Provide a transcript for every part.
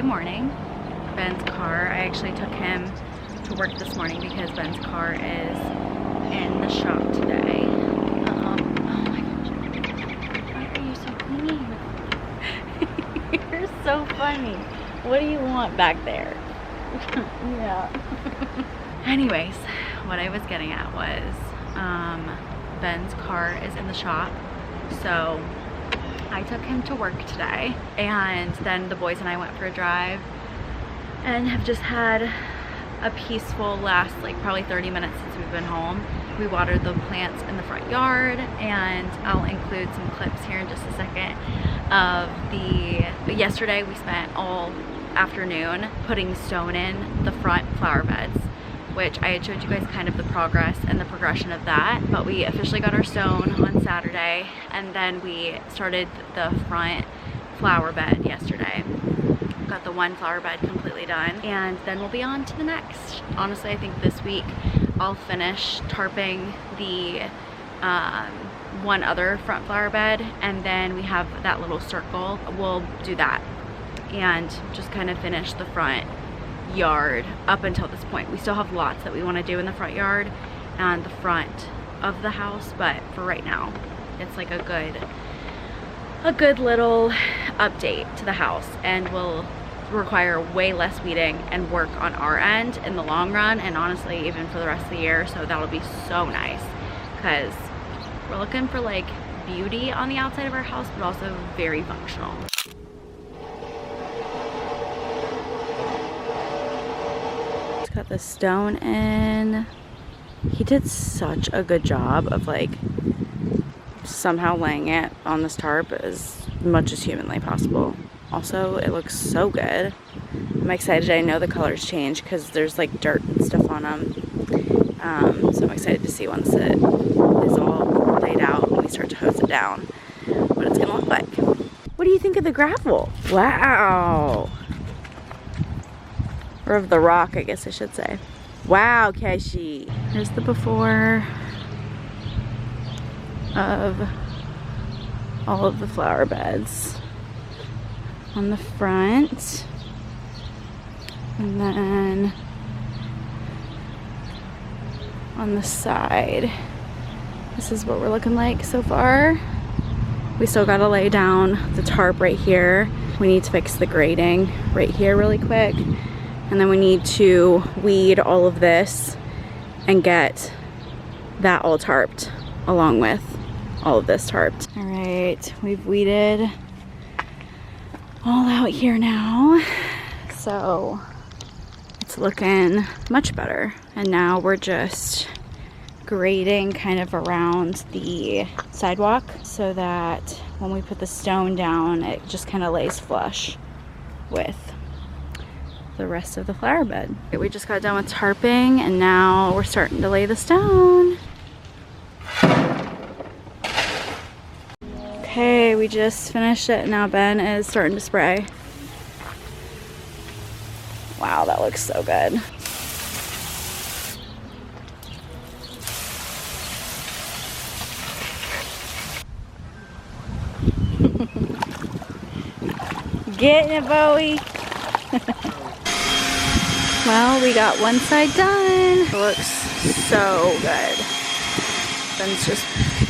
Friday morning. Ben's car, I actually took him to work this morning because Ben's car is in the shop today. Oh my gosh. Why are you so mean? You're so funny. What do you want back there? Yeah. Anyways, what I was getting at was Ben's car is in the shop, so I took him to work today, and then the boys and I went for a drive and have just had a peaceful last like probably 30 minutes since we've been home. We watered the plants in the front yard, and I'll include some clips here in just a second of yesterday we spent all afternoon putting stone in the front flower beds, which I had showed you guys kind of the progress and the progression of that, but we officially got our stone on Saturday, and then we started the front flower bed yesterday. Got the one flower bed completely done, and then we'll be on to the next. Honestly, I think this week I'll finish tarping the one other front flower bed, and then we have that little circle. We'll do that and just kind of finish the front yard up until this point. We still have lots that we want to do in the front yard and the front of the house, but for right now it's like a good little update to the house, and will require way less weeding and work on our end in the long run, and honestly even for the rest of the year. So that'll be so nice because we're looking for like beauty on the outside of our house, but also very functional. Got the stone in. He did such a good job of like somehow laying it on this tarp as much as humanly possible. Also, it looks so good. I'm excited. I know the colors change because there's like dirt and stuff on them. So I'm excited to see once it is all laid out and we start to hose it down what it's gonna look like. What do you think of the gravel? Wow. Or of the rock, I guess I should say. Wow, Keshi. Here's the before of all of the flower beds on the front. And then on the side, this is what we're looking like so far. We still gotta lay down the tarp right here. We need to fix the grading right here really quick. And then we need to weed all of this and get that all tarped along with all of this tarped. All right, we've weeded all out here now. So it's looking much better. And now we're just grading kind of around the sidewalk so that when we put the stone down, it just kind of lays flush with the rest of the flower bed. We just got done with tarping, and now we're starting to lay the stone. Okay, we just finished it. Now Ben is starting to spray. Wow, that looks so good. Getting it, Bowie. Well, we got one side done. It looks so good. Ben's just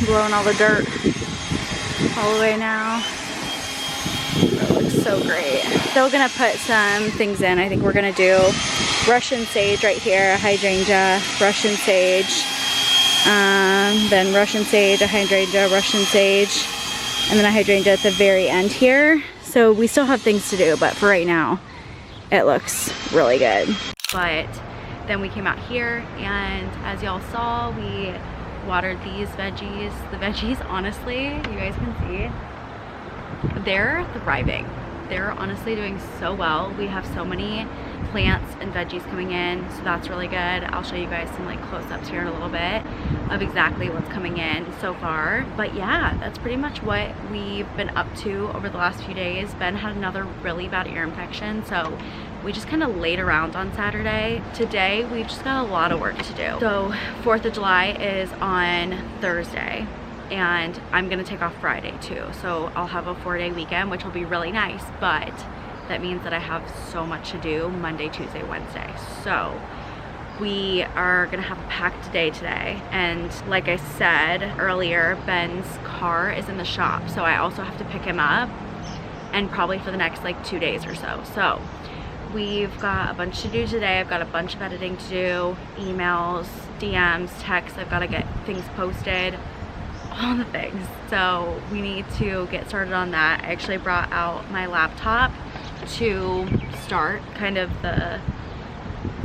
blowing all the dirt all the way now. It looks so great. Still gonna put some things in. I think we're gonna do Russian sage right here, a hydrangea, Russian sage, then Russian sage, a hydrangea, Russian sage, and then a hydrangea at the very end here. So we still have things to do, but for right now, it looks really good. But then we came out here, and as y'all saw, we watered these veggies. The veggies, honestly, you guys can see, they're thriving. They're honestly doing so well. We have so many plants and veggies coming in, so that's really good. I'll show you guys some like close-ups here in a little bit of exactly what's coming in so far. But yeah, that's pretty much what we've been up to over the last few days. Ben had another really bad ear infection, so we just kind of laid around on Saturday. Today, we've just got a lot of work to do. So 4th of July is on Thursday, and I'm gonna take off Friday too. So I'll have a 4-day weekend, which will be really nice, but that means that I have so much to do Monday, Tuesday, Wednesday. So we are gonna have a packed day today. And like I said earlier, Ben's car is in the shop. So I also have to pick him up, and probably for the next like 2 days or so. So we've got a bunch to do today. I've got a bunch of editing to do, emails, DMs, texts. I've got to get things posted, all the things. So we need to get started on that. I actually brought out my laptop to start kind of the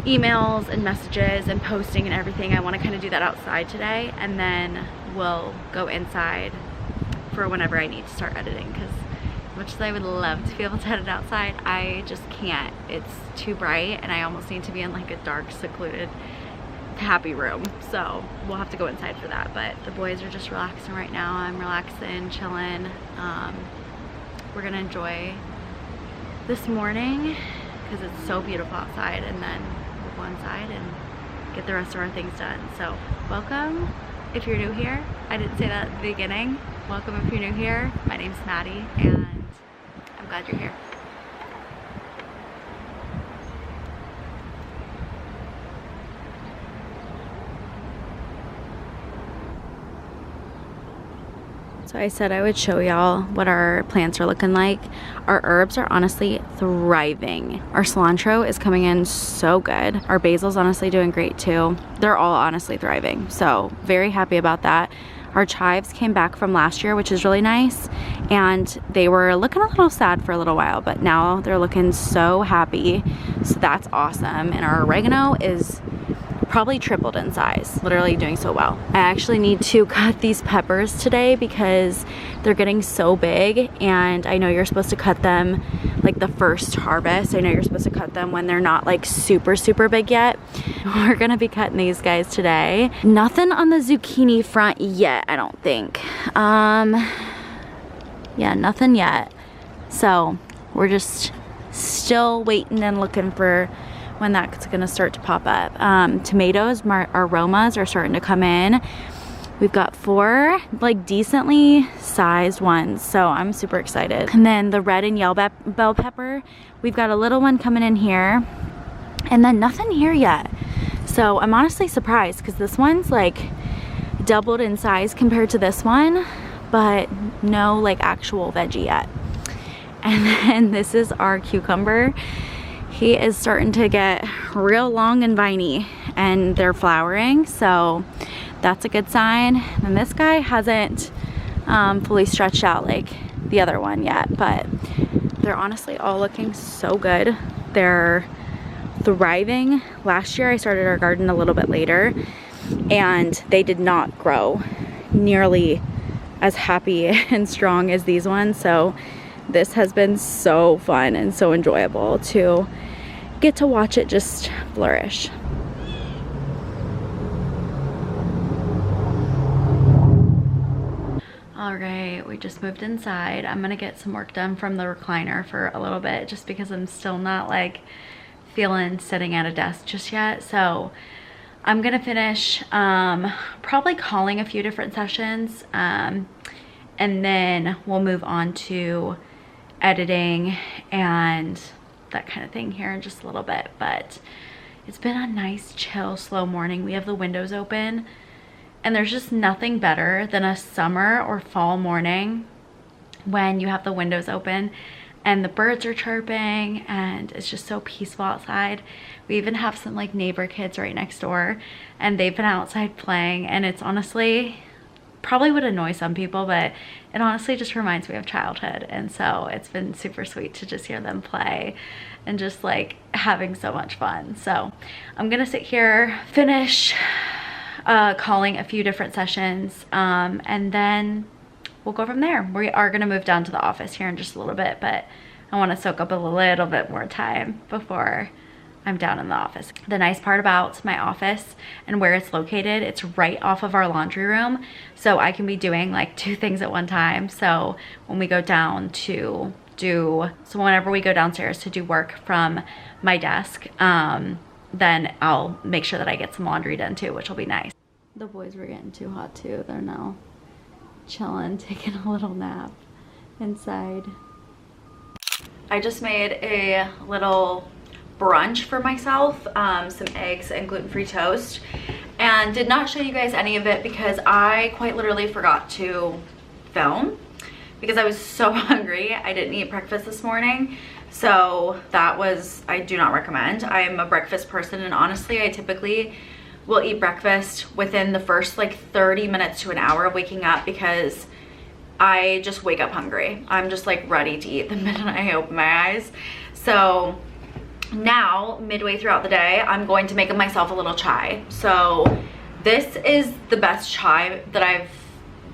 emails and messages and posting and everything. I want to kind of do that outside today, and then we'll go inside for whenever I need to start editing, because much as I would love to be able to edit outside, I just can't. It's too bright, and I almost need to be in like a dark, secluded, happy room. So we'll have to go inside for that. But the boys are just relaxing right now. I'm relaxing, chilling. We're gonna enjoy this morning because it's so beautiful outside, and then we'll go inside and get the rest of our things done. So welcome if you're new here. I didn't say that at the beginning. Welcome if you're new here. My name's Maddie, and I'm glad you're here. So I said I would show y'all what our plants are looking like. Our herbs are honestly thriving. Our cilantro is coming in so good. Our basil's honestly doing great too. They're all honestly thriving. So very happy about that. Our chives came back from last year, which is really nice. And they were looking a little sad for a little while, but now they're looking so happy. So that's awesome. And our oregano is probably tripled in size, literally doing so well. I actually need to cut these peppers today because they're getting so big, and I know you're supposed to cut them like the first harvest. I know you're supposed to cut them when they're not like super big yet. We're gonna be cutting these guys today. Nothing on the zucchini front yet, I don't think. Yeah, nothing yet. So we're just still waiting and looking for when that's gonna start to pop up. Tomatoes, our Romas are starting to come in. We've got 4 like decently sized ones, so I'm super excited. And then the red and yellow bell pepper, we've got a little one coming in here, and then nothing here yet. So I'm honestly surprised because this one's like doubled in size compared to this one, but no like actual veggie yet. And then this is our cucumber. He is starting to get real long and viney, and they're flowering, so that's a good sign. And this guy hasn't fully stretched out like the other one yet, but they're honestly all looking so good. They're thriving. Last year I started our garden a little bit later, and they did not grow nearly as happy and strong as these ones. So this has been so fun and so enjoyable to get to watch it just flourish. All right, we just moved inside. I'm gonna get some work done from the recliner for a little bit, just because I'm still not like feeling sitting at a desk just yet. So I'm gonna finish probably calling a few different sessions, and then we'll move on to editing and that kind of thing here in just a little bit. But it's been a nice, chill, slow morning. We have the windows open, and there's just nothing better than a summer or fall morning when you have the windows open and the birds are chirping and it's just so peaceful outside. We even have some like neighbor kids right next door, and they've been outside playing, and it's honestly probably would annoy some people, but it honestly just reminds me of childhood. And so it's been super sweet to just hear them play and just like having so much fun. So I'm gonna sit here, finish calling a few different sessions, and then we'll go from there. We are gonna move down to the office here in just a little bit, but I want to soak up a little bit more time before I'm down in the office. The nice part about my office and where it's located, it's right off of our laundry room, so I can be doing like 2 things at one time. So when we go down to whenever we go downstairs to do work from my desk, then I'll make sure that I get some laundry done too, which will be nice. The boys were getting too hot too. They're now chilling, taking a little nap inside. I just made a little brunch for myself, some eggs and gluten-free toast, and did not show you guys any of it because I quite literally forgot to film because I was so hungry. I didn't eat breakfast this morning, so that was, I do not recommend. I am a breakfast person, and honestly I typically will eat breakfast within the first like 30 minutes to an hour of waking up because I just wake up hungry. I'm just like ready to eat the minute I open my eyes. So now, midway throughout the day, I'm going to make myself a little chai. So this is the best chai that I've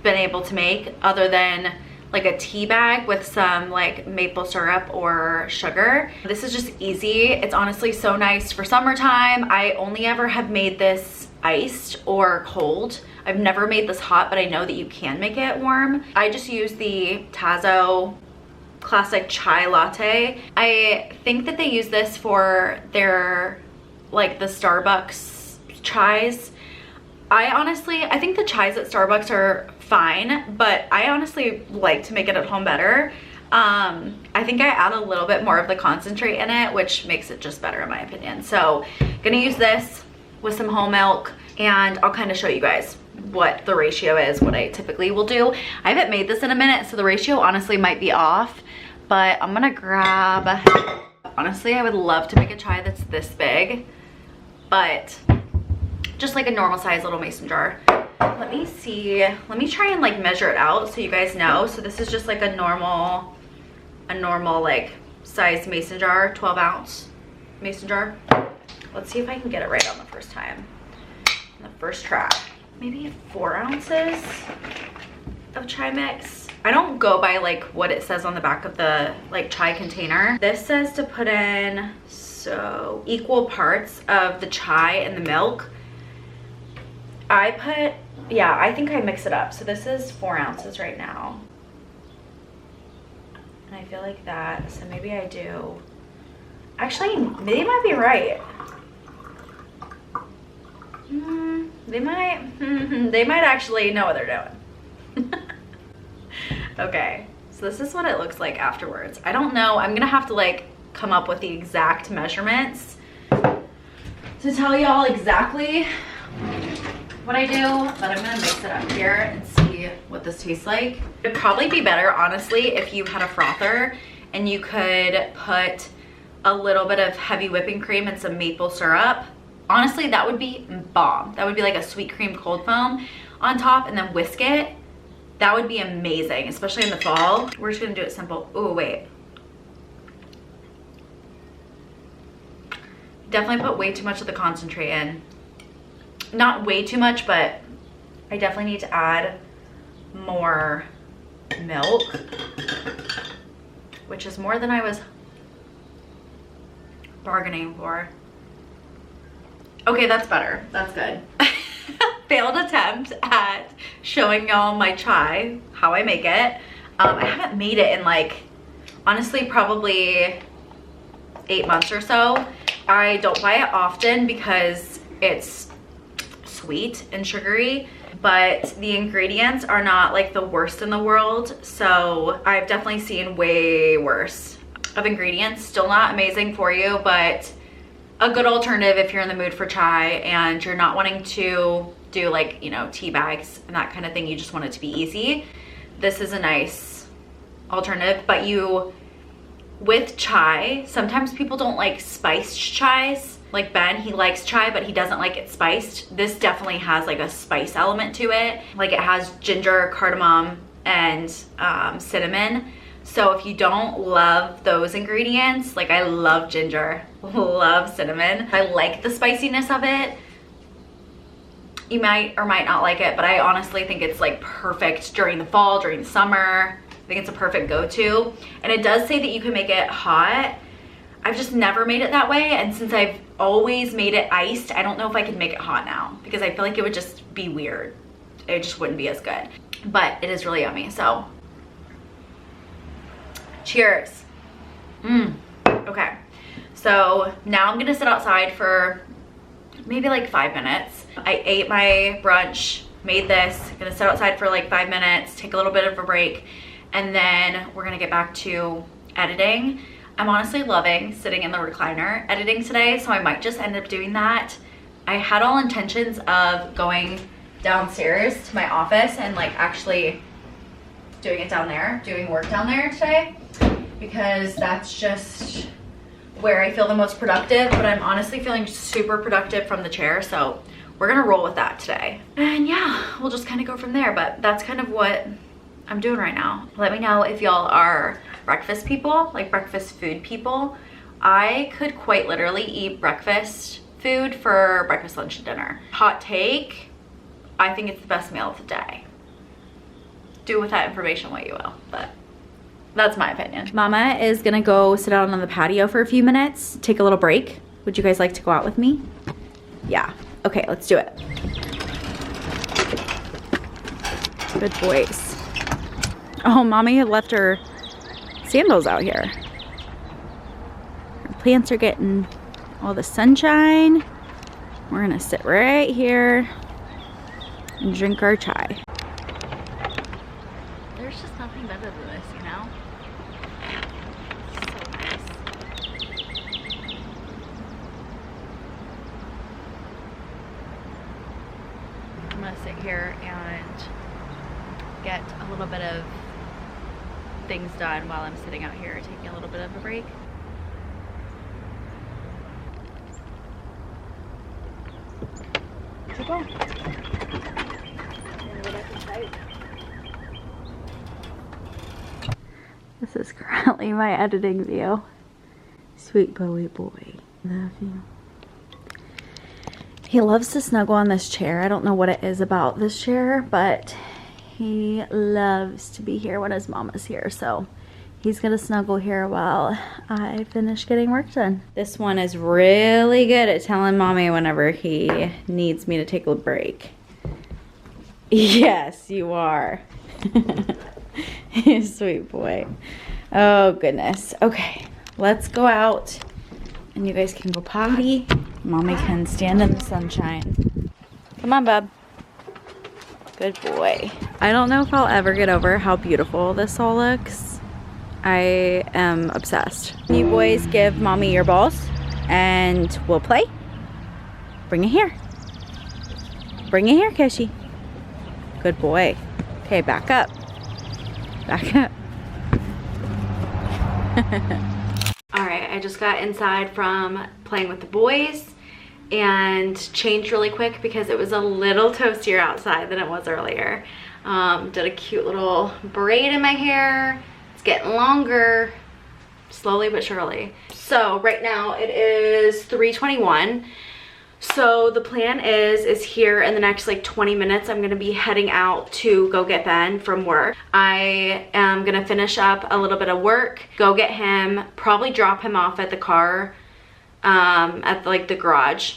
been able to make, other than like a tea bag with some like maple syrup or sugar. This is just easy. It's honestly so nice for summertime. I only ever have made this iced or cold. I've never made this hot, but I know that you can make it warm. I just use the Tazo classic chai latte. I think that they use this for their, like the Starbucks chais. I think the chais at Starbucks are fine, but I honestly like to make it at home better. I think I add a little bit more of the concentrate in it, which makes it just better in my opinion. So gonna use this with some whole milk, and I'll kind of show you guys what the ratio is, what I typically will do. I haven't made this in a minute, so the ratio honestly might be off, but I'm gonna grab, honestly I would love to make a chai that's this big, but just like a normal size little mason jar. Let me see, let me try and like measure it out so you guys know. So this is just like a normal like size mason jar, 12 ounce mason jar. Let's see if I can get it right on the first time, on the first try. Maybe 4 ounces of chai mix. I don't go by like what it says on the back of the like chai container. This says to put in so equal parts of the chai and the milk. I think I mix it up. So this is 4 ounces right now. And I feel like that, so maybe I do. Actually, they might be right. They might actually know what they're doing. Okay, so this is what it looks like afterwards. I don't know, I'm gonna have to like come up with the exact measurements to tell y'all exactly what I do, but I'm gonna mix it up here and see what this tastes like. It'd probably be better, honestly, if you had a frother and you could put a little bit of heavy whipping cream and some maple syrup. Honestly, that would be bomb. That would be like a sweet cream cold foam on top, and then whisk it. That would be amazing, especially in the fall. We're just gonna do it simple. Oh, wait. Definitely put way too much of the concentrate in. Not way too much, but I definitely need to add more milk, which is more than I was bargaining for. Okay, that's better. That's good. Failed attempt at showing y'all my chai, how I make it. I haven't made it in like, honestly, probably 8 months or so. I don't buy it often because it's sweet and sugary, but the ingredients are not like the worst in the world. So I've definitely seen way worse of ingredients. Still not amazing for you, but a good alternative if you're in the mood for chai and you're not wanting to do like, you know, tea bags and that kind of thing. You just want it to be easy. This is a nice alternative. But with chai, sometimes people don't like spiced chais. Like Ben, he likes chai, but he doesn't like it spiced. This definitely has like a spice element to it. Like it has ginger, cardamom, and cinnamon. So if you don't love those ingredients, like I love ginger, love cinnamon, I like the spiciness of it, you might or might not like it, but I honestly think it's like perfect during the fall, during the summer. I think it's a perfect go-to. And it does say that you can make it hot. I've just never made it that way, and since I've always made it iced, I don't know if I could make it hot now because I feel like it would just be weird. It just wouldn't be as good, but it is really yummy. So cheers. Okay, so now I'm gonna sit outside for maybe like 5 minutes. I ate my brunch, made this, gonna sit outside for like 5 minutes, take a little bit of a break, and then we're gonna get back to editing. I'm honestly loving sitting in the recliner editing today, so I might just end up doing that. I had all intentions of going downstairs to my office and like actually doing it down there, doing work down there today, because that's just where I feel the most productive, but I'm honestly feeling super productive from the chair, so we're gonna roll with that today. And yeah, we'll just kind of go from there, but that's kind of what I'm doing right now. Let me know if y'all are breakfast people, like breakfast food people. I could quite literally eat breakfast food for breakfast, lunch, and dinner. Hot take, I think it's the best meal of the day. Do with that information what you will, but that's my opinion. Mama is gonna go sit out on the patio for a few minutes, take a little break. Would you guys like to go out with me? Yeah, okay, let's do it. Good boys. Oh, Mommy had left her sandals out here. Our plants are getting all the sunshine. We're gonna sit right here and drink our chai. There's just nothing better than this, you know? So nice. I'm gonna sit here and get a little bit of things done while I'm sitting out here taking a little bit of a break. Keep going. This is currently my editing view. Sweet Bowie boy. Love you. He loves to snuggle on this chair. I don't know what it is about this chair, but he loves to be here when his mama's here, so he's gonna snuggle here while I finish getting work done. This one is really good at telling Mommy whenever he needs me to take a break. Yes, you are. Sweet boy. Oh goodness. Okay, let's go out and you guys can go potty. Mommy can stand in the sunshine. Come on, bub. Good boy. I don't know if I'll ever get over how beautiful this all looks. I am obsessed. You boys give Mommy your balls and we'll play. Bring it here. Bring it here, Kishi. Good boy. Okay, back up. Back up. Alright, I just got inside from playing with the boys and changed really quick because it was a little toastier outside than it was earlier. Did a cute little braid in my hair. It's getting longer, slowly but surely. So right now it is 3:21. So the plan is here in the next like 20 minutes, I'm gonna be heading out to go get Ben from work. I am gonna finish up a little bit of work, go get him, probably drop him off at the car, at the garage,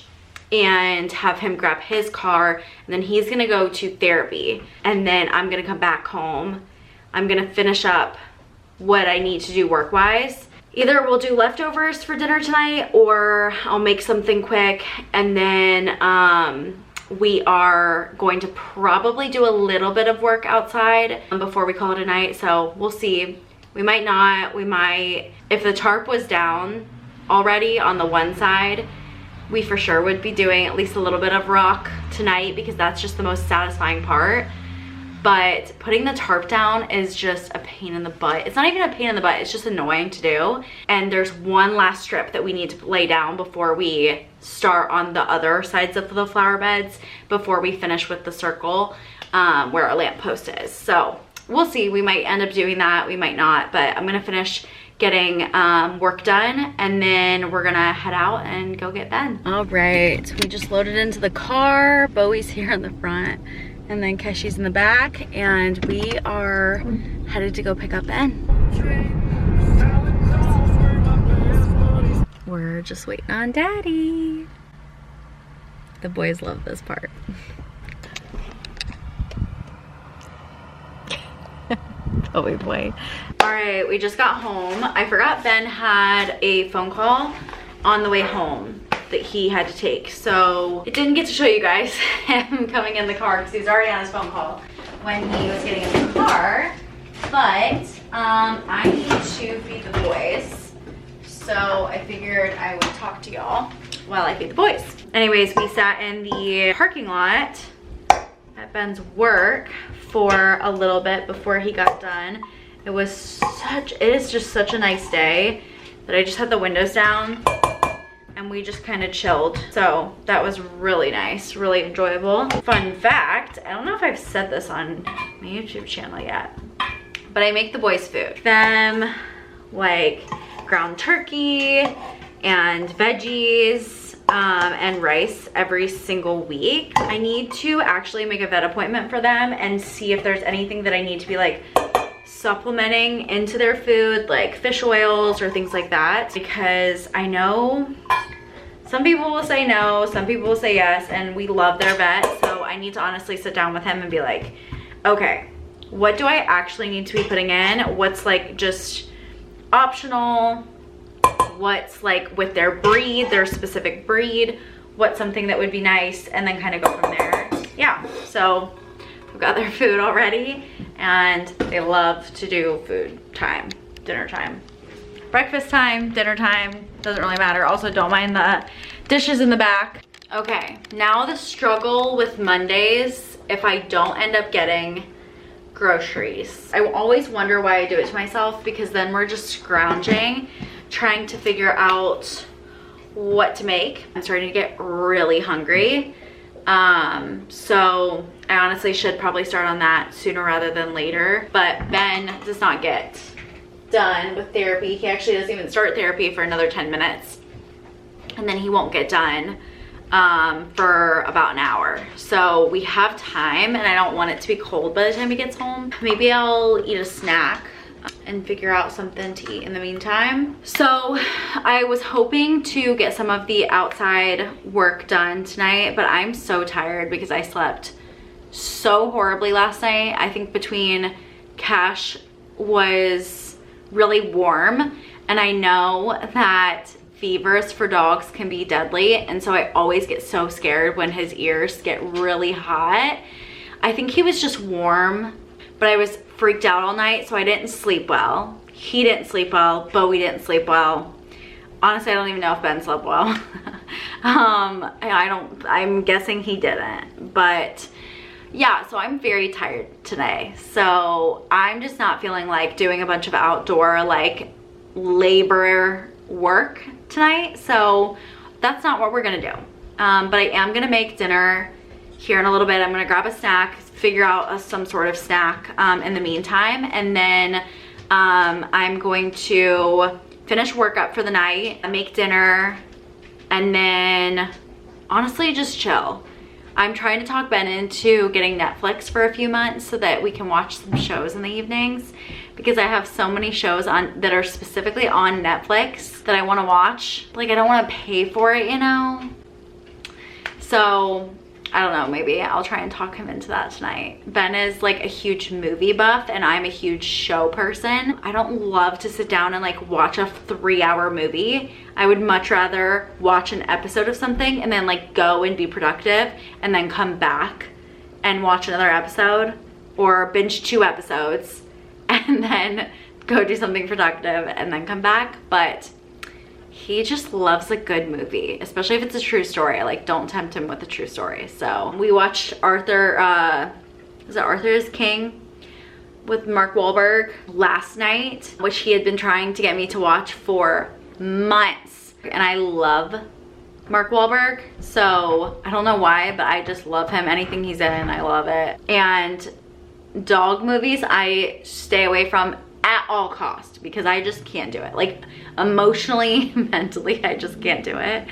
and have him grab his car, and then he's gonna go to therapy, and then I'm gonna come back home. I'm gonna finish up what I need to do work-wise. Either we'll do leftovers for dinner tonight or I'll make something quick, and then we are going to probably do a little bit of work outside before we call it a night, so we'll see. We might not, we might. If the tarp was down already on the one side, we for sure would be doing at least a little bit of rock tonight because that's just the most satisfying part. But putting the tarp down is just a pain in the butt. It's not even a pain in the butt, it's just annoying to do. And there's one last strip that we need to lay down before we start on the other sides of the flower beds, before we finish with the circle where our lamp post is. So we'll see, we might end up doing that, we might not, but I'm gonna finish getting work done, and then we're gonna head out and go get Ben. All right, we just loaded into the car. Bowie's here in the front, and then Keshi's in the back, and we are headed to go pick up Ben. We're just waiting on Daddy. The boys love this part. Oh boy. All right, we just got home. I forgot Ben had a phone call on the way home that he had to take, so it didn't get to show you guys him coming in the car because he was already on his phone call when he was getting in the car. But I need to feed the boys so I figured I would talk to y'all while I feed the boys. Anyways, we sat in the parking lot at Ben's work for a little bit before he got done. It is just such a nice day that I just had the windows down and we just kind of chilled. So that was really nice, really enjoyable. Fun fact, I don't know if I've said this on my YouTube channel yet, but I make the boys food. Them like ground turkey and veggies and rice every single week. I need to actually make a vet appointment for them and see if there's anything that I need to be like supplementing into their food, like fish oils or things like that, because I know some people will say no, some people will say yes, and we love their vet. So I need to honestly sit down with him and be like, okay, what do I actually need to be putting in? What's like just optional? What's like with their breed, their specific breed? What's something that would be nice? And then kind of go from there. Yeah, so we've got their food already and they love to do food time, dinner time. Breakfast time, dinner time, doesn't really matter. Also, don't mind the dishes in the back. Okay, now the struggle with Mondays if I don't end up getting groceries. I always wonder why I do it to myself, because then we're just scrounging, trying to figure out what to make. I'm starting to get really hungry. So I honestly should probably start on that sooner rather than later. But Ben does not get done with therapy. He actually doesn't even start therapy for another 10 minutes. And then he won't get done for about an hour. So we have time and I don't want it to be cold by the time he gets home. Maybe I'll eat a snack and figure out something to eat in the meantime. So I was hoping to get some of the outside work done tonight, but I'm so tired because I slept so horribly last night. I think between Cash was really warm, and I know that fevers for dogs can be deadly, and so I always get so scared when his ears get really hot. I think he was just warm, but I was freaked out all night, so I didn't sleep well. He didn't sleep well, Bowie didn't sleep well. Honestly, I don't even know if Ben slept well. I'm guessing he didn't, but yeah, so I'm very tired today. So I'm just not feeling like doing a bunch of outdoor like labor work tonight. So that's not what we're gonna do. But I am gonna make dinner here in a little bit. I'm gonna grab a snack, figure out some sort of snack in the meantime, and then I'm going to finish work up for the night, make dinner, and then honestly just chill. I'm trying to talk Ben into getting Netflix for a few months so that we can watch some shows in the evenings, because I have so many shows on that are specifically on Netflix that I want to watch. Like, I don't want to pay for it, you know? So I don't know, maybe I'll try and talk him into that tonight. Ben is like a huge movie buff and I'm a huge show person. I don't love to sit down and like watch a 3-hour movie. I would much rather watch an episode of something and then like go and be productive and then come back and watch another episode, or binge 2 episodes and then go do something productive and then come back. But he just loves a good movie, especially if it's a true story. Like, don't tempt him with a true story. So we watched Arthur, is it Arthur is King with Mark Wahlberg last night, which he had been trying to get me to watch for months. And I love Mark Wahlberg, so I don't know why, but I just love him. Anything he's in, I love it. And dog movies, I stay away from at all cost, because I just can't do it. Like, emotionally, mentally, I just can't do it.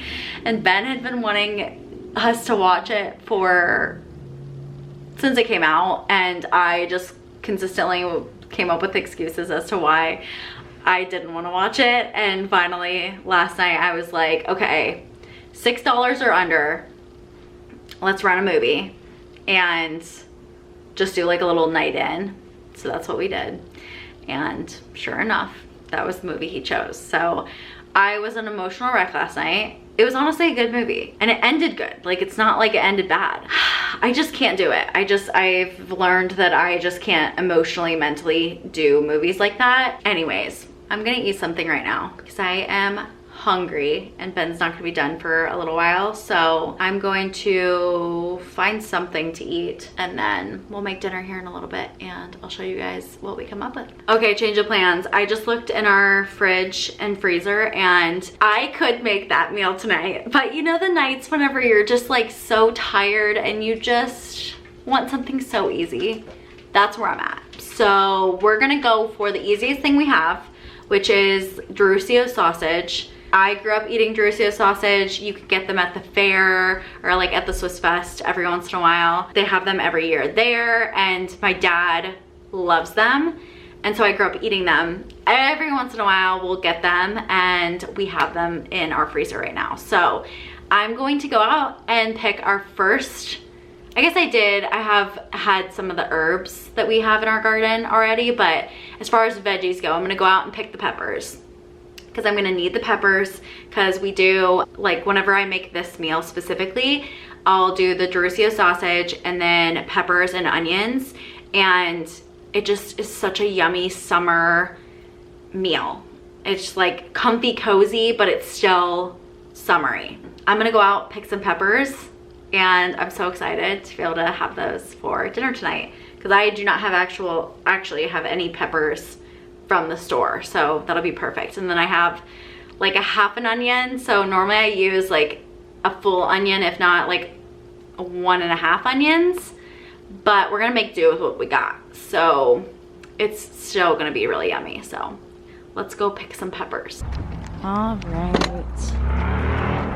And Ben had been wanting us to watch it since it came out, and I just consistently came up with excuses as to why I didn't want to watch it. And finally last night I was like, okay, $6 or under, let's rent a movie and just do like a little night in. So that's what we did. And sure enough, that was the movie he chose. So I was an emotional wreck last night. It was honestly a good movie and it ended good. Like, it's not like it ended bad. I just can't do it. I've learned that I just can't emotionally, mentally do movies like that. Anyways, I'm gonna eat something right now because I am hungry and Ben's not gonna be done for a little while. So I'm going to find something to eat and then we'll make dinner here in a little bit and I'll show you guys what we come up with. Okay, change of plans. I just looked in our fridge and freezer and I could make that meal tonight. But you know the nights whenever you're just like so tired and you just want something so easy? That's where I'm at. So we're gonna go for the easiest thing we have, which is Jerusio sausage. I grew up eating Jerusio sausage. You could get them at the fair or like at the Swiss Fest every once in a while. They have them every year there and my dad loves them. And so I grew up eating them. Every once in a while we'll get them and we have them in our freezer right now. So I'm going to go out and pick our first, I guess I have had some of the herbs that we have in our garden already, but as far as veggies go, I'm gonna go out and pick the peppers because I'm gonna need the peppers because we do, like whenever I make this meal specifically, I'll do the Jerusio sausage and then peppers and onions, and it just is such a yummy summer meal. It's like comfy cozy, but it's still summery. I'm gonna go out, pick some peppers, and I'm so excited to be able to have those for dinner tonight because I do not have actually have any peppers from the store, so that'll be perfect. And then I have like a half an onion, so normally I use like a full onion, if not like 1.5 onions, but we're gonna make do with what we got, so it's still gonna be really yummy. So let's go pick some peppers. All right,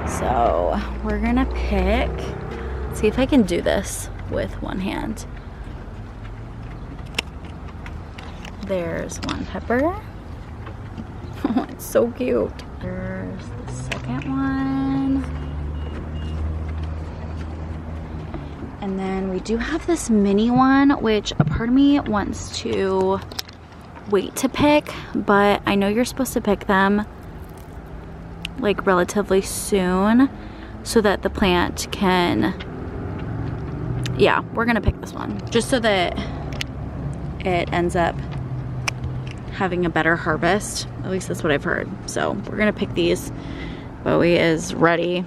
so we're gonna pick, see if I can do this with one hand. There's one pepper. Oh, it's so cute. There's the second one. And then we do have this mini one, which a part of me wants to wait to pick, but I know you're supposed to pick them like relatively soon so that the plant can, yeah, we're gonna pick this one just so that it ends up having a better harvest. At least that's what I've heard. So we're gonna pick these. Bowie is ready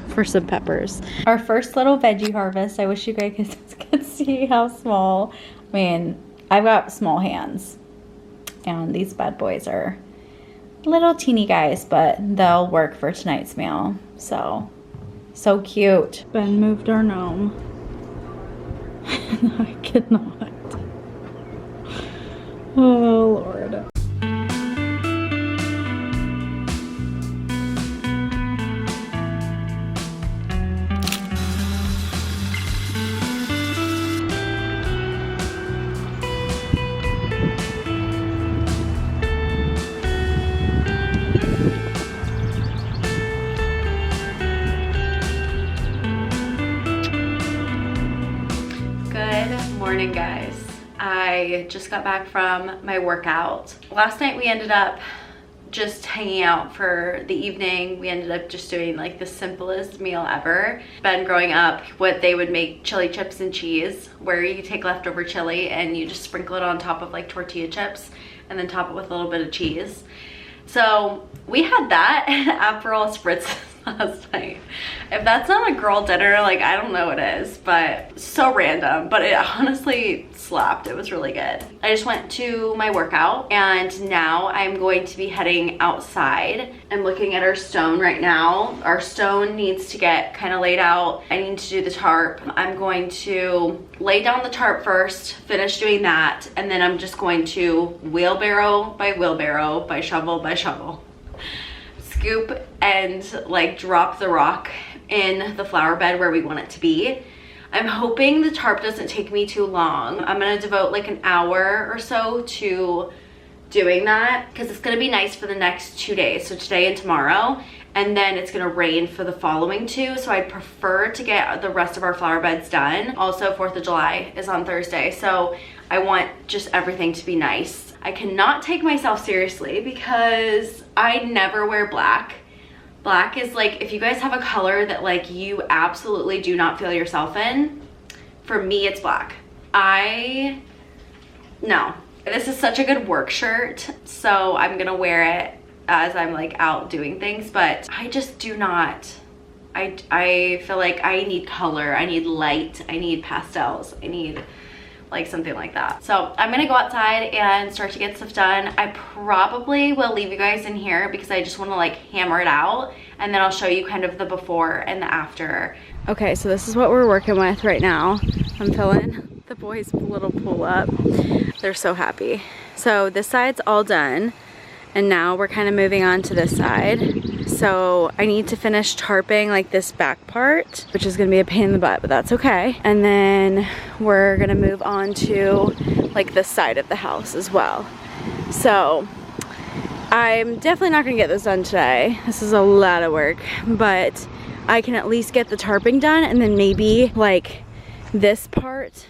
for some peppers. Our first little veggie harvest. I wish you guys could see how small. I mean, I've got small hands and these bad boys are little teeny guys, but they'll work for tonight's meal. So cute. Ben moved our gnome. I cannot. Oh, Lord. Good morning, guys. I just got back from my workout. Last night we ended up just hanging out for the evening. We ended up just doing like the simplest meal ever. Ben, growing up, what they would make chili chips and cheese, where you take leftover chili and you just sprinkle it on top of like tortilla chips and then top it with a little bit of cheese. So we had that and Aperol spritz last night. If that's not a girl dinner, like I don't know what is, but so random, but it honestly slapped. It was really good. I just went to my workout and now I'm going to be heading outside. I'm looking at our stone right now. Our stone needs to get kind of laid out. I need to do the tarp. I'm going to lay down the tarp first, finish doing that, and then I'm just going to wheelbarrow by wheelbarrow, by shovel, scoop and like drop the rock in the flower bed where we want it to be. I'm hoping the tarp doesn't take me too long. I'm gonna devote like an hour or so to doing that because it's gonna be nice for the next 2 days, so today and tomorrow, and then it's gonna rain for the following 2, so I'd prefer to get the rest of our flower beds done. Also, 4th of July is on Thursday, so I want just everything to be nice. I cannot take myself seriously because I never wear black. Black is like, if you guys have a color that like you absolutely do not feel yourself in, for me it's black. No, This is such a good work shirt, so I'm gonna wear it as I'm like out doing things, but I just do not, I feel like I need color, I need light, I need pastels, I need like something like that. So I'm gonna go outside and start to get stuff done. I probably will leave you guys in here because I just want to like hammer it out, and then I'll show you kind of the before and the after. Okay, so this is what we're working with right now. I'm filling the boys' little pull up. They're so happy. So this side's all done, and now we're kind of moving on to this side. So I need to finish tarping like this back part, which is gonna be a pain in the butt, but that's okay. And then we're gonna move on to like this side of the house as well. So I'm definitely not gonna get this done today. This is a lot of work, but I can at least get the tarping done, and then maybe like this part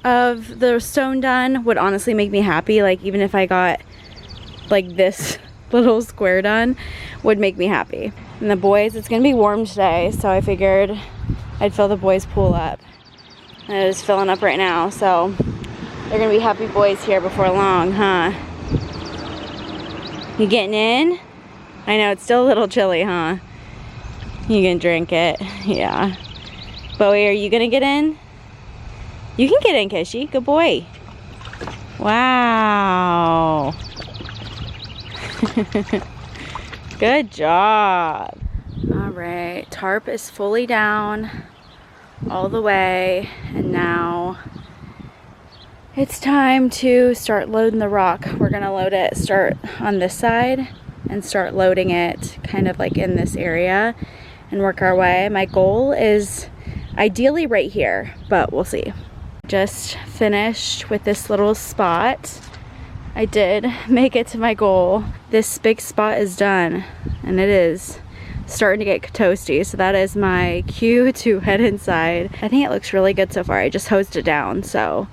of the stone done would honestly make me happy. Like even if I got like this little square done would make me happy. And the boys, it's gonna be warm today, so I figured I'd fill the boys' pool up. And it is filling up right now, so they're gonna be happy boys here before long, huh? You getting in? I know it's still a little chilly, huh? You gonna drink it? Yeah. Bowie, are you gonna get in? You can get in, Kishi. Good boy. Wow. Good job. All right, tarp is fully down all the way, and now it's time to start loading the rock. We're gonna load it, start on this side and start loading it kind of like in this area and work our way. My goal is ideally right here, but we'll see. Just finished with this little spot. I did make it to my goal. This big spot is done, and it is starting to get toasty, so that is my cue to head inside. I think it looks really good so far. I just hosed it down, so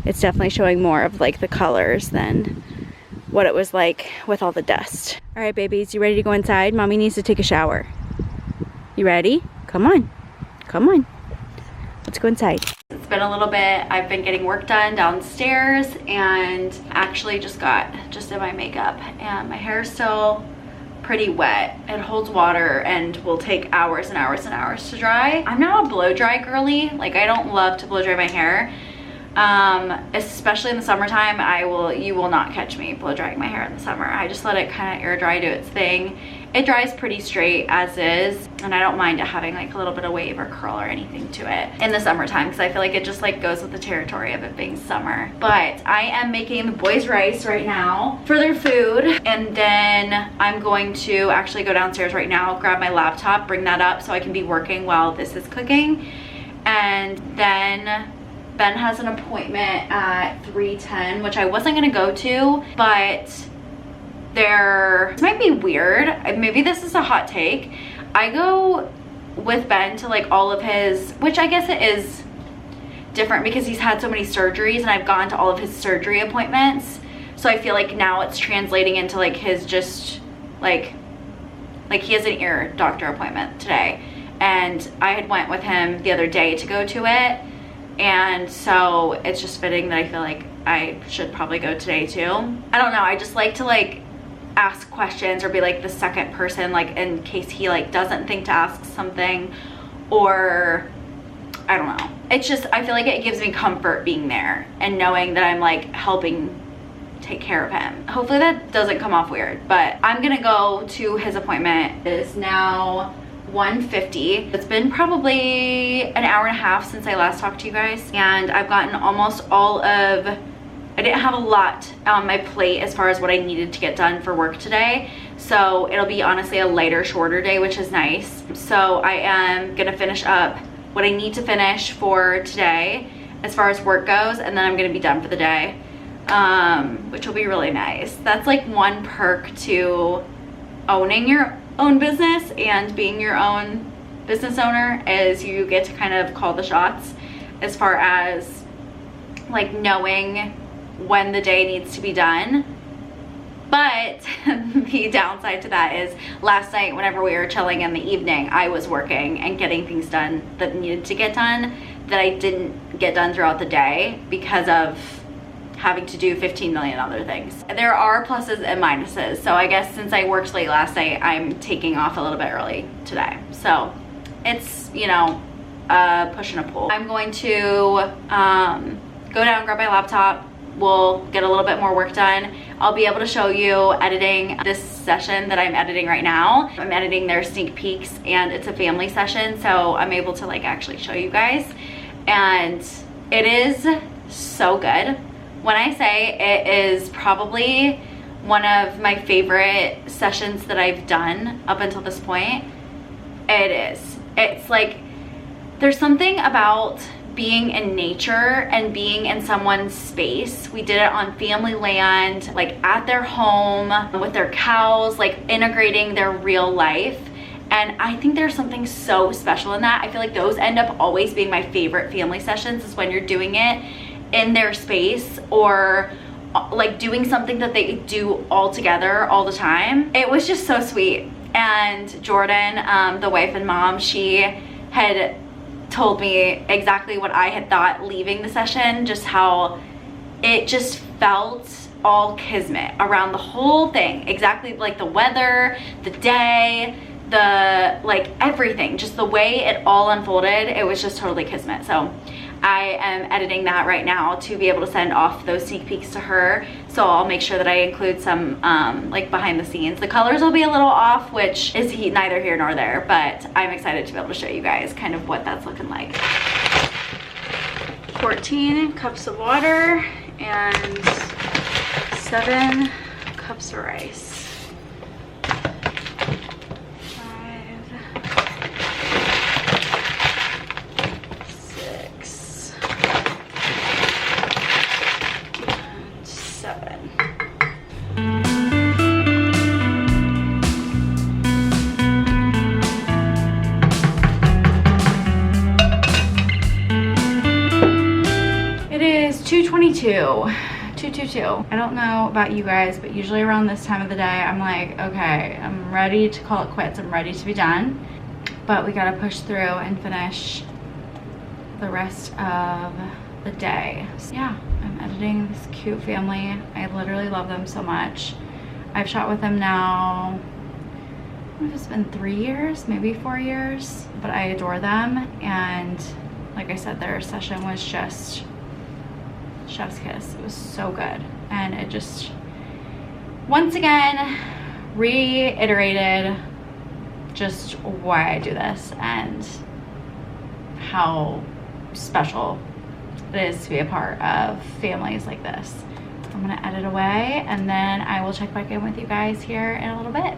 it's definitely showing more of like the colors than what it was like with all the dust. All right, babies, you ready to go inside? Mommy needs to take a shower. You ready? Come on, come on. Let's go inside. It's been a little bit. I've been getting work done downstairs, and actually just did my makeup, and my hair is still pretty wet. It holds water and will take hours and hours and hours to dry. I'm not a blow dry girly. Like, I don't love to blow dry my hair. Especially in the summertime, you will not catch me blow drying my hair in the summer. I just let it kind of air dry, do its thing. It dries pretty straight as is, and I don't mind it having like a little bit of wave or curl or anything to it in the summertime, because I feel like it just like goes with the territory of it being summer. But I am making the boys rice right now for their food, and then I'm going to actually go downstairs right now, grab my laptop, bring that up so I can be working while this is cooking. And then Ben has an appointment at 3:10, which I wasn't gonna go to, but this might be weird. Maybe this is a hot take. I go with Ben to like all of his, which I guess it is different because he's had so many surgeries, and I've gone to all of his surgery appointments. So I feel like now it's translating into like his just like he has an ear doctor appointment today. And I had went with him the other day to go to it. And so it's just fitting that I feel like I should probably go today too. I don't know, I just like to like ask questions or be like the second person, like in case he like doesn't think to ask something, or I don't know. It's just, I feel like it gives me comfort being there and knowing that I'm like helping take care of him. Hopefully that doesn't come off weird, but I'm gonna go to his appointment. It is now 1:50. It's been probably an hour and a half since I last talked to you guys, and I've gotten almost all of, I didn't have a lot on my plate as far as what I needed to get done for work today, so it'll be honestly a lighter, shorter day, which is nice. So I am gonna finish up what I need to finish for today as far as work goes, and then I'm gonna be done for the day, which will be really nice. That's like one perk to owning your own business and being your own business owner, is you get to kind of call the shots as far as like knowing when the day needs to be done. But the downside to that is last night whenever we were chilling in the evening, I was working and getting things done that needed to get done that I didn't get done throughout the day because of having to do 15 million other things. There are pluses and minuses. So I guess since I worked late last night, I'm taking off a little bit early today. So it's, you know, a push and a pull. I'm going to go down, grab my laptop. We'll get a little bit more work done. I'll be able to show you editing this session that I'm editing right now. I'm editing their sneak peeks, and it's a family session, so I'm able to like actually show you guys. And it is so good. When I say it is probably one of my favorite sessions that I've done up until this point, it is. It's like, there's something about being in nature and being in someone's space. We did it on family land, like at their home with their cows, like integrating their real life. And I think there's something so special in that. I feel like those end up always being my favorite family sessions, is when you're doing it in their space or like doing something that they do all together all the time. It was just so sweet. And Jordan, the wife and mom, she had told me exactly what I had thought leaving the session, just how it just felt all kismet around the whole thing. Exactly like the weather, the day, the like everything, just the way it all unfolded. It was just totally kismet. So I am editing that right now to be able to send off those sneak peeks to her. So I'll make sure that I include some like behind the scenes. The colors will be a little off, which is neither here nor there, but I'm excited to be able to show you guys kind of what that's looking like. 14 cups of water and 7 cups of rice. 7. It is 2:22. 2:22. I don't know about you guys, but usually around this time of the day, I'm like, okay, I'm ready to call it quits. I'm ready to be done. But we gotta push through and finish the rest of the day. So yeah, I'm editing this cute family. I literally love them so much. I've shot with them now, I don't know if it's been 3 years, maybe 4 years, but I adore them. And like I said, their session was just chef's kiss. It was so good. And it just, once again, reiterated just why I do this and how special it is to be a part of families like this. I'm gonna edit away and then I will check back in with you guys here in a little bit.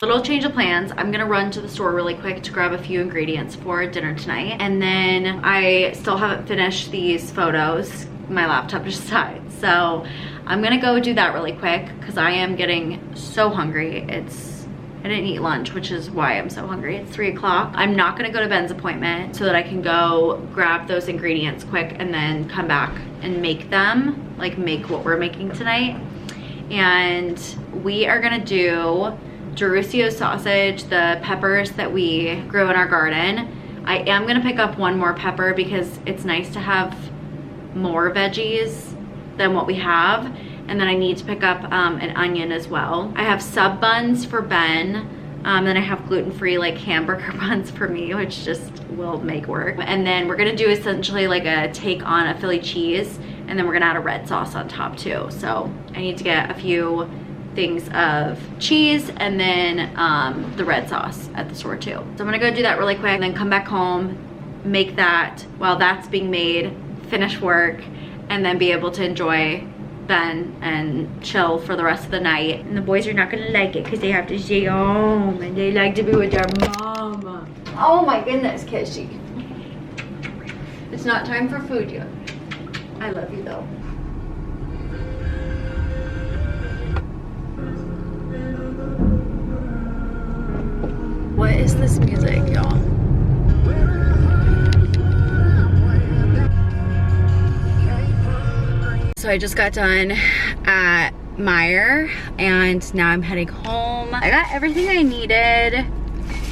Little change of plans. I'm gonna run to the store really quick to grab a few ingredients for dinner tonight, and then I still haven't finished these photos. My laptop just died, so I'm gonna go do that really quick because I am getting so hungry. I didn't eat lunch, which is why I'm so hungry. It's 3 o'clock. I'm not gonna go to Ben's appointment so that I can go grab those ingredients quick and then come back and make them, like make what we're making tonight. And we are gonna do Jerusio sausage, the peppers that we grew in our garden. I am gonna pick up one more pepper because it's nice to have more veggies than what we have. And then I need to pick up an onion as well. I have sub buns for Ben. Then I have gluten-free like hamburger buns for me, which just will make work. And then we're gonna do essentially like a take on a Philly cheese, and then we're gonna add a red sauce on top too. So I need to get a few things of cheese and then the red sauce at the store too. So I'm gonna go do that really quick and then come back home, make that while that's being made, finish work, and then be able to enjoy Ben and chill for the rest of the night. And the boys are not gonna like it because they have to stay home and they like to be with their mama. Oh my goodness, Kissy. It's not time for food yet. I love you though. this music, y'all? So I just got done at Meyer and now I'm heading home. I got everything I needed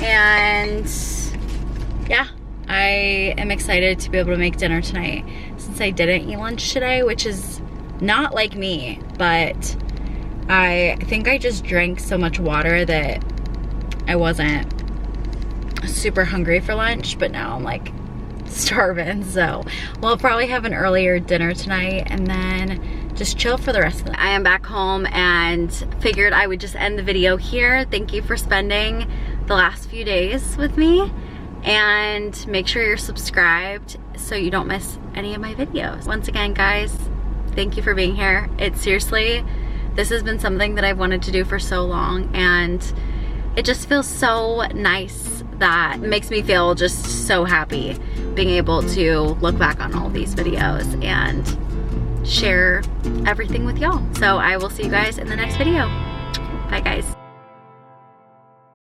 and yeah, I am excited to be able to make dinner tonight since I didn't eat lunch today, which is not like me, but I think I just drank so much water that I wasn't super hungry for lunch, but now I'm like starving, so we'll probably have an earlier dinner tonight and then just chill for the rest of the night. I am back home and figured I would just end the video here. Thank you for spending the last few days with me, and make sure you're subscribed so you don't miss any of my videos. Once again, guys, thank you for being here. It's seriously, this has been something that I've wanted to do for so long, and it just feels so nice. That makes me feel just so happy being able to look back on all these videos and share everything with y'all. So I will see you guys in the next video. Bye guys.